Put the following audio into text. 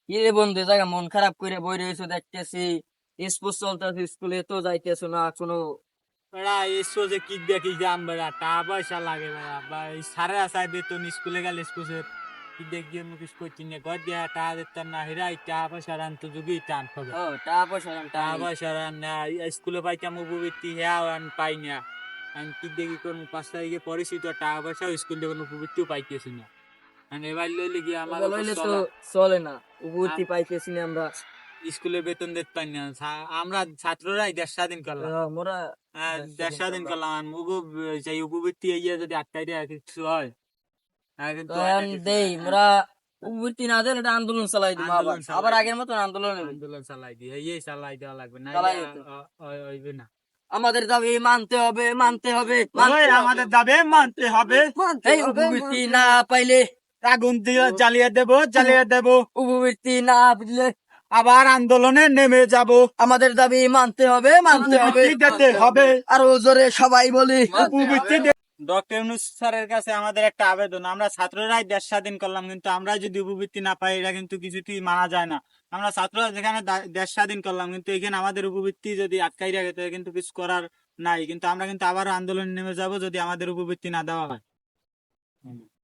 কি রে বন্ধু, জায়গা মন খারাপ করে বই রয়েছে দেখতেছি। স্পোর্টস চলতেছে, স্কুলে তো যাইতেছো না কোনো। বেড়া এসো যে কিক দিয়ে কিক দাম বেড়া টাকা পয়সা লাগে বেড়া বা এই সারে আসায় বেতন স্কুলে গেলে স্কুলের কিক দিয়ে গিয়ে মুখিস করছি না ঘর দিয়ে টাকা দিতাম না হেরাই টাকা পয়সা রান তো যুগই টান হবে। ও, টাকা পয়সা টাকা টানি। পয়সা রান না স্কুলে পাইতাম উপবৃত্তি হ্যাঁ আর পাই না। আমি কিক দিয়ে কি করবো 5 তারিখে পড়েছি তো টাকা পয়সা স্কুল থেকে কোনো উপবৃত্তিও পাইতেছি না। মানে এবার লইলে গিয়ে আমার এবার তো লইলে তো চলা চলে না, উপবৃত্তি পাইতেছি না আমরা। স্কুলে বেতন দিতে পারি না আমরা ছাত্ররাই দেশ স্বাধীন করলাম। মোরা দেশ স্বাধীন স্বাধীন করলাম। করলাম আর মুগো সেই উপবৃত্তি ইয়ে যদি আটকাই দেয় কিছু হয় তো কিন্তু হয় না এখন কিছু দেই মোরা, উপবৃত্তি না দিলে এটা আন্দোলন চালাই দিব, আবার আন্দোলন আবার চালাই আগের মতন আন্দোলন হবে। আন্দোলন চালাই দিয়ে এই চালাই দেওয়া লাগবে নাইলে চালাই যেত। হইবে না। আমাদের দাবি মানতে হবে, মানতে হবে, ওই মানতে হবে। আমাদের দাবি মানতে হবে। এই উপবৃত্তি না পাইলে, আগুন দিয়ে জ্বালিয়ে দেব জ্বালিয়ে দেব উপবৃত্তি না দিলে আবার আন্দোলনে নেমে যাব। আমাদের দাবি মানতে হবে, মানতে হবে। উপবৃত্তি দিতে হবে। আরো জোরে সবাই বলি। উপবৃত্তি ডক্টর ইউনূস স্যারের কাছে আমাদের একটা আবেদন, আমরা ছাত্ররাই দেশ স্বাধীন করলাম কিন্তু আমরা যদি উপবৃত্তি না পাই এটা কিন্তু কিছুতেই মানা যায় না। আমরা ছাত্ররা যেখানে দেশ স্বাধীন করলাম কিন্তু এখানে আমাদের উপবৃত্তি যদি আটকাই রাখে তাহলে কিন্তু কিছু করার নাই, কিন্তু আমরা কিন্তু আবারও আন্দোলনে নেমে যাব যদি আমাদের উপবৃত্তি না দেওয়া হয়।